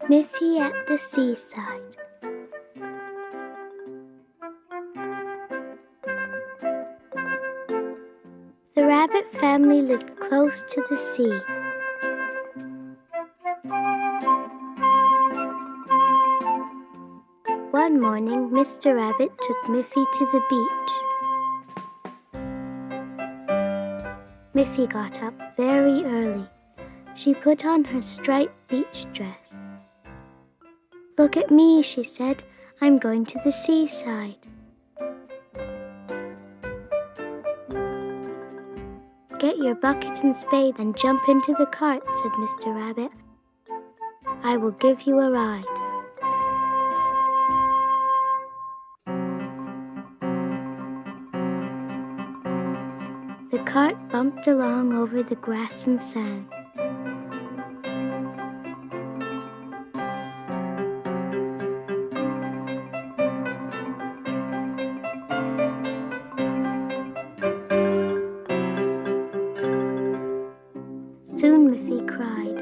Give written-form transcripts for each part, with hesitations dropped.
Miffy at the Seaside. The rabbit family lived close to the sea. One morning, Mr. Rabbit took Miffy to the beach. Miffy got up very early. She put on her striped beach dress. "Look at me," she said. "I'm going to the seaside." "Get your bucket and spade and jump into the cart," said Mr. Rabbit. "I will give you a ride." The cart bumped along over the grass and sand. Soon Miffy cried,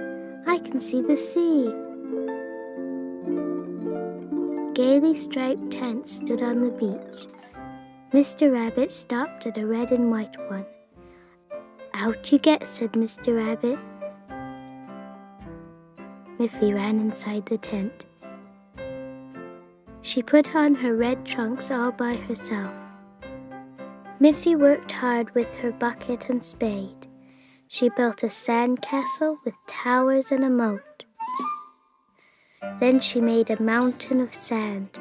"I can see the sea." Gaily striped tents stood on the beach. Mr. Rabbit stopped at a red and white one. "Out you get," said Mr. Rabbit. Miffy ran inside the tent. She put on her red trunks all by herself. Miffy worked hard with her bucket and spade. She built a sand castle with towers and a moat. Then she made a mountain of sand.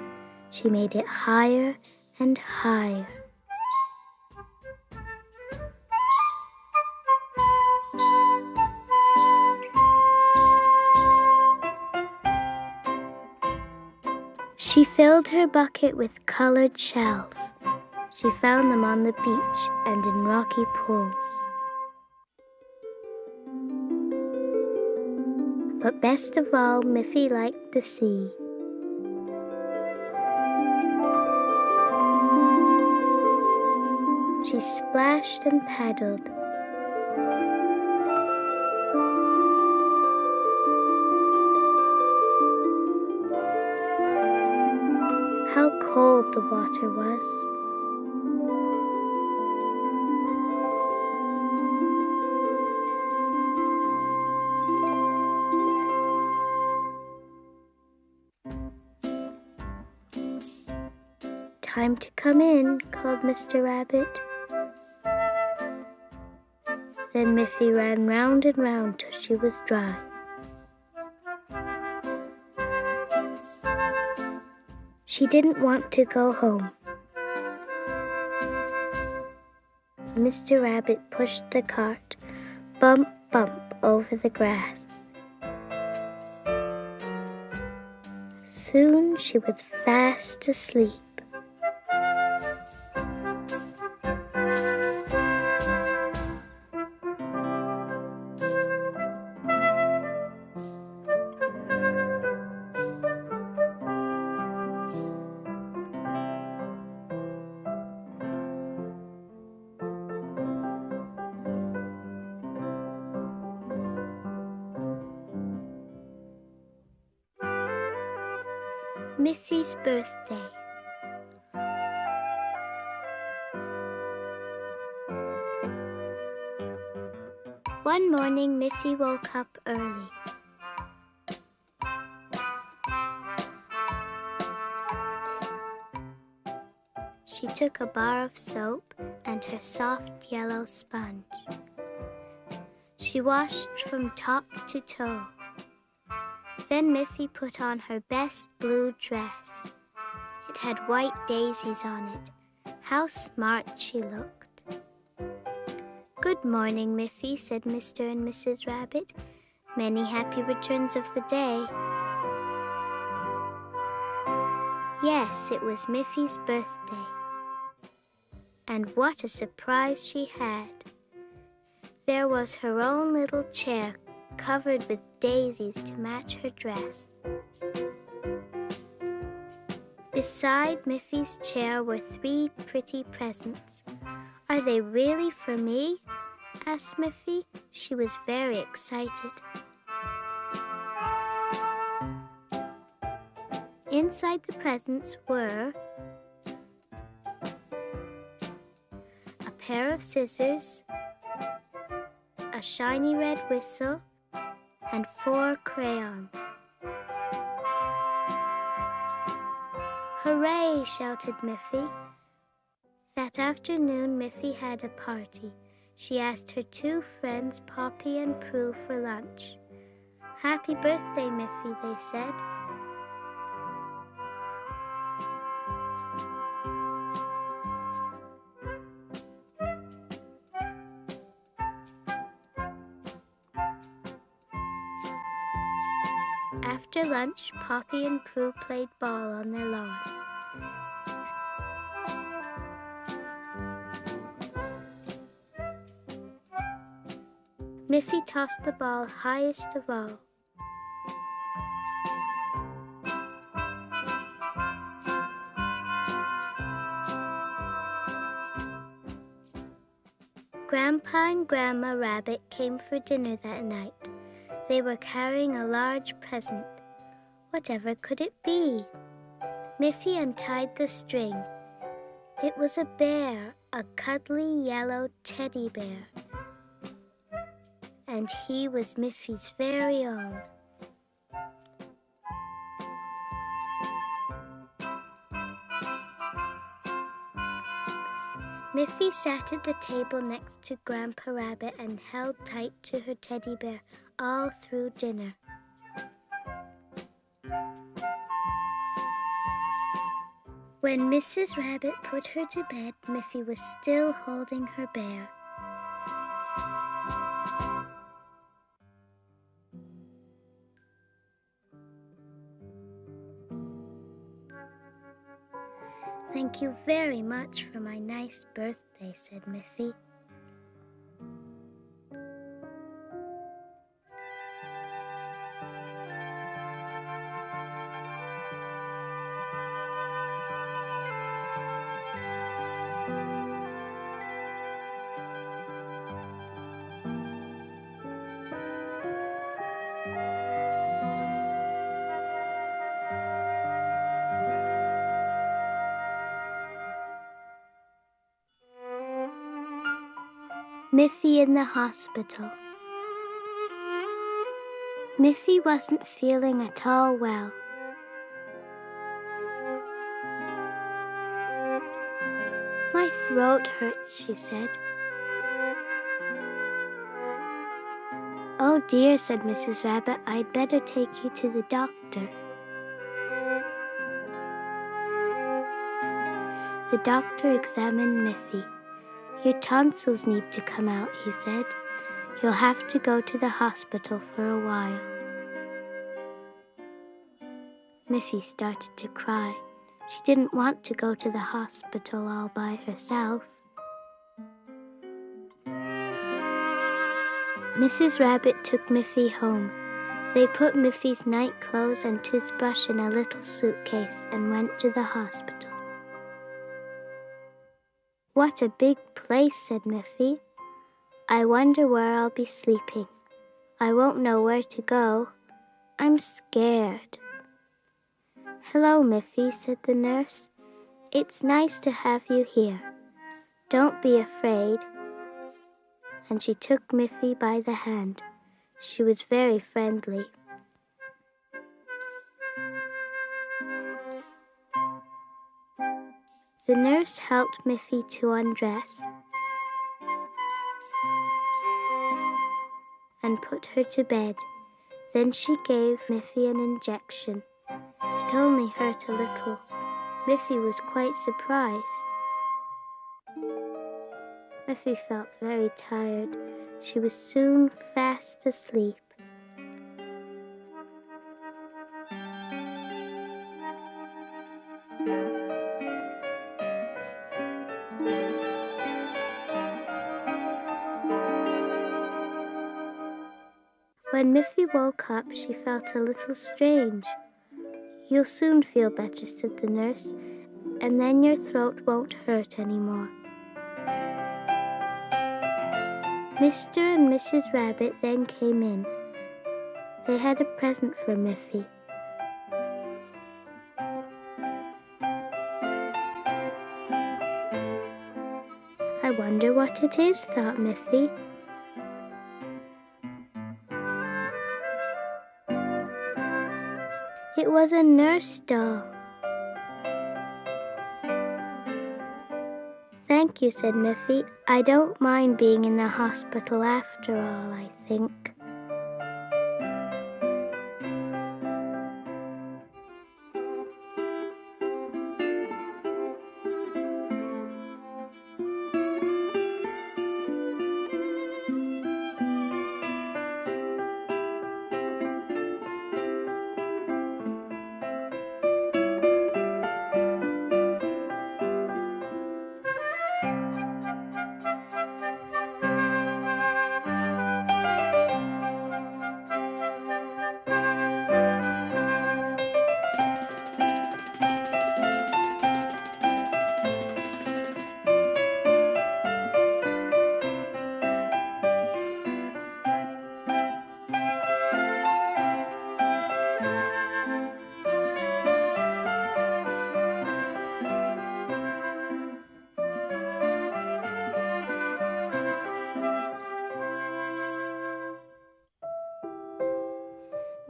She made it higher and higher. She filled her bucket with colored shells. She found them on the beach and in rocky pools. But best of all, Miffy liked the sea. She splashed and paddled. How cold the water was. "Time to come in," called Mr. Rabbit. Then Miffy ran round and round till she was dry. She didn't want to go home. Mr. Rabbit pushed the cart, bump, bump, over the grass. Soon she was fast asleep. Miffy's Birthday. One morning, Miffy woke up early. She took a bar of soap and her soft yellow sponge. She washed from top to toe. Then Miffy put on her best blue dress. It had white daisies on it. How smart she looked. "Good morning, Miffy," said Mr. and Mrs. Rabbit. "Many happy returns of the day." Yes, it was Miffy's birthday. And what a surprise she had. There was her own little chair covered with daisies to match her dress. Beside Miffy's chair were 3 pretty presents. "Are they really for me?" asked Miffy. She was very excited. Inside the presents were a pair of scissors, a shiny red whistle, and 4 crayons. "Hooray!" shouted Miffy. That afternoon, Miffy had a party. She asked her 2 friends, Poppy and Prue, for lunch. "Happy birthday, Miffy," they said. After lunch, Poppy and Prue played ball on their lawn. Miffy tossed the ball highest of all. Grandpa and Grandma Rabbit came for dinner that night. They were carrying a large present. Whatever could it be? Miffy untied the string. It was a bear, a cuddly yellow teddy bear. And he was Miffy's very own. Miffy sat at the table next to Grandpa Rabbit and held tight to her teddy bear all through dinner. When Mrs. Rabbit put her to bed, Miffy was still holding her bear. "Thank you very much for my nice birthday," said Miffy. Miffy in the Hospital. Miffy wasn't feeling at all well. "My throat hurts," she said. "Oh dear," said Mrs. Rabbit, "I'd better take you to the doctor." The doctor examined Miffy. "Your tonsils need to come out," he said. "You'll have to go to the hospital for a while." Miffy started to cry. She didn't want to go to the hospital all by herself. Mrs. Rabbit took Miffy home. They put Miffy's night clothes and toothbrush in a little suitcase and went to the hospital. "What a big place," said Miffy. "I wonder where I'll be sleeping. I won't know where to go. I'm scared." "Hello, Miffy," said the nurse. "It's nice to have you here. Don't be afraid." And she took Miffy by the hand. She was very friendly. The nurse helped Miffy to undress and put her to bed. Then she gave Miffy an injection. It only hurt a little. Miffy was quite surprised. Miffy felt very tired. She was soon fast asleep. When Miffy woke up, she felt a little strange. "You'll soon feel better," said the nurse, "and then your throat won't hurt anymore." Mr. and Mrs. Rabbit then came in. They had a present for Miffy. I wonder what it is, thought Miffy. It was a nurse doll. Thank you, said Miffy. I don't mind being in the hospital after all, I think.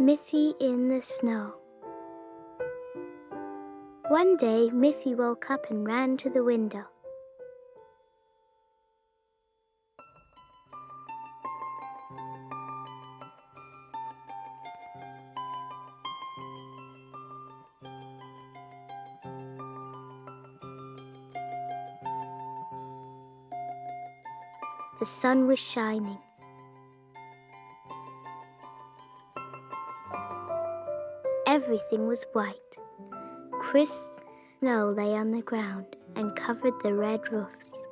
Miffy in the Snow. One day, Miffy woke up and ran to the window. The sun was shining. Everything was white. Crisp snow lay on the ground and covered the red roofs.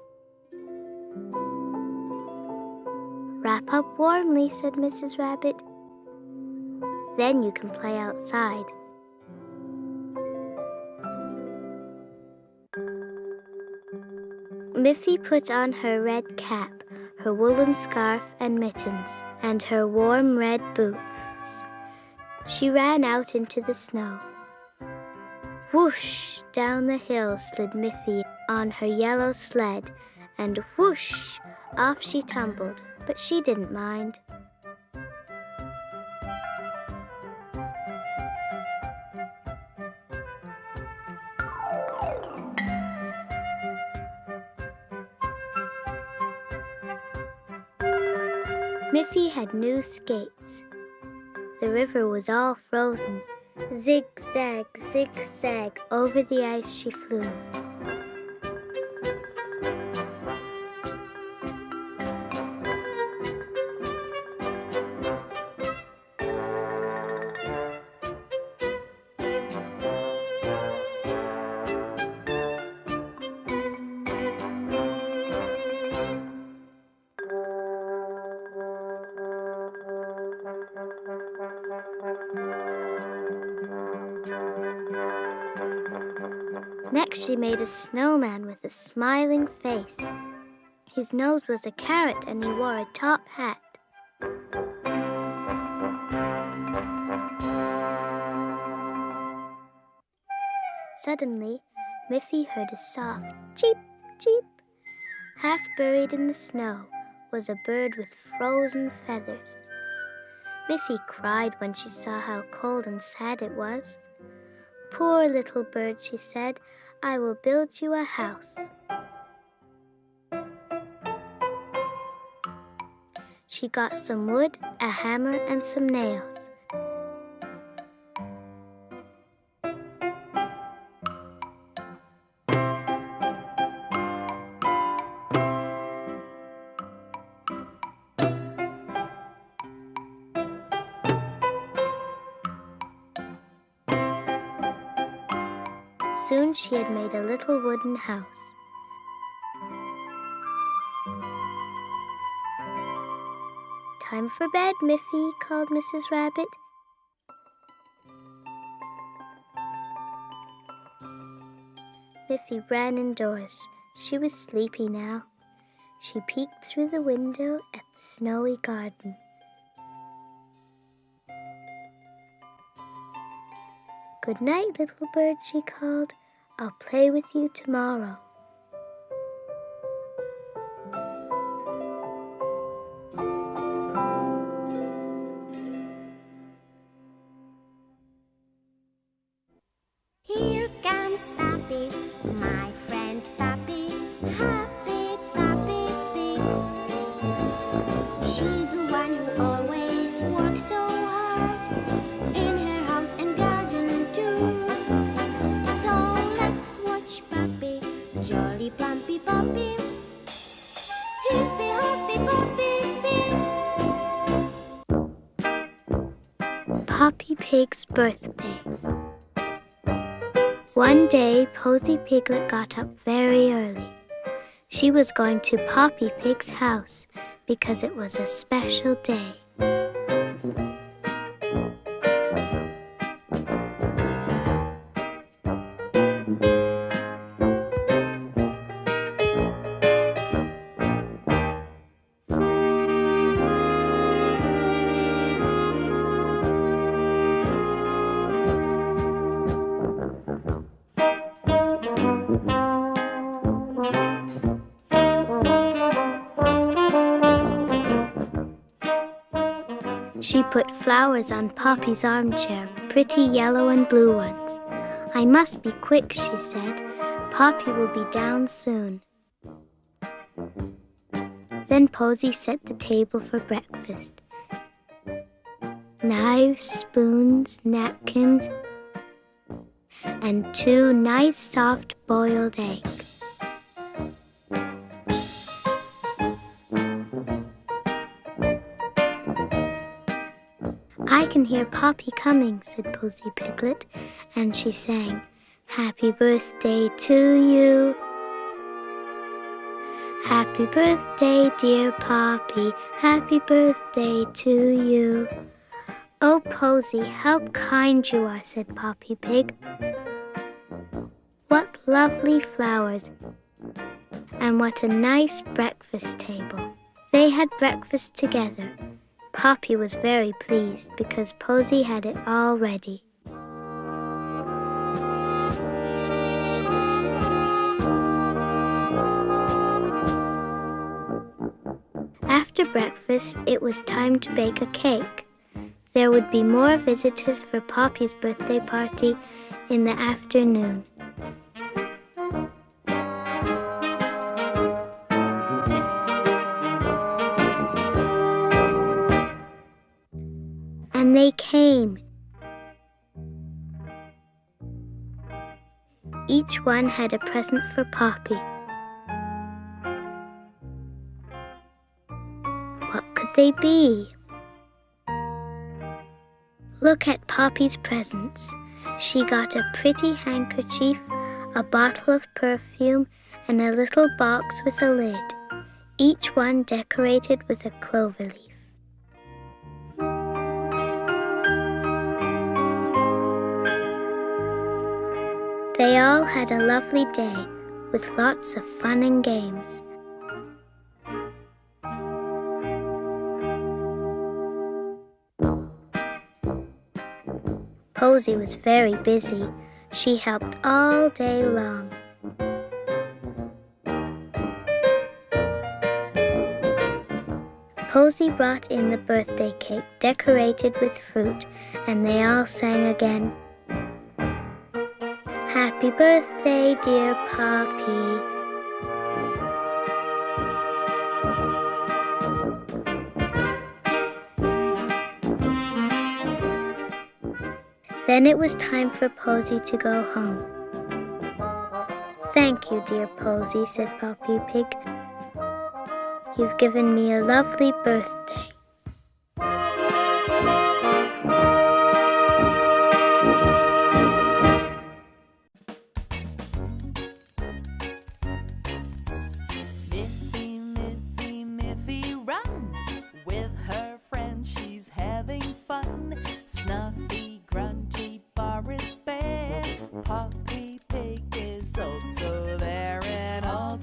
Wrap up warmly, said Mrs. Rabbit. Then you can play outside. Miffy put on her red cap, her woolen scarf and mittens, and her warm red boots. She ran out into the snow. Whoosh! Down the hill slid Miffy on her yellow sled, and whoosh! Off she tumbled, but she didn't mind. Miffy had new skates. The river was all frozen. Zig-zag, zig-zag, over the ice she flew. Next she made a snowman with a smiling face. His nose was a carrot and he wore a top hat. Suddenly, Miffy heard a soft cheep, cheep. Half buried in the snow was a bird with frozen feathers. Miffy cried when she saw how cold and sad it was. Poor little bird, she said, I will build you a house. She got some wood, a hammer, and some nails. Soon she had made a little wooden house. Time for bed, Miffy, called Mrs. Rabbit. Miffy ran indoors. She was sleepy now. She peeked through the window at the snowy garden. Good night, little bird, she called. I'll play with you tomorrow. Poppy Pig's birthday. One day, Posy Piglet got up very early. She was going to Poppy Pig's house because it was a special day. She put flowers on Poppy's armchair, pretty yellow and blue ones. "I must be quick," she said. "Poppy will be down soon." Then Posy set the table for breakfast. Knives, spoons, napkins, and 2 nice soft boiled eggs. "I can hear Poppy coming," said Posy Piglet, and she sang, "Happy birthday to you. Happy birthday, dear Poppy. Happy birthday to you." "Oh, Posy, how kind you are," said Poppy Pig. "What lovely flowers, and what a nice breakfast table." They had breakfast together. Poppy was very pleased because Posy had it all ready. After breakfast, it was time to bake a cake. There would be more visitors for Poppy's birthday party in the afternoon. And they came. Each one had a present for Poppy. What could they be? Look at Poppy's presents. She got a pretty handkerchief, a bottle of perfume, and a little box with a lid, each one decorated with a clover leaf. They all had a lovely day with lots of fun and games. Posy was very busy. She helped all day long. Posy brought in the birthday cake decorated with fruit, and they all sang again, "Happy birthday, dear Poppy." Then it was time for Posy to go home. "Thank you, dear Posy," said Poppy Pig. "You've given me a lovely birthday."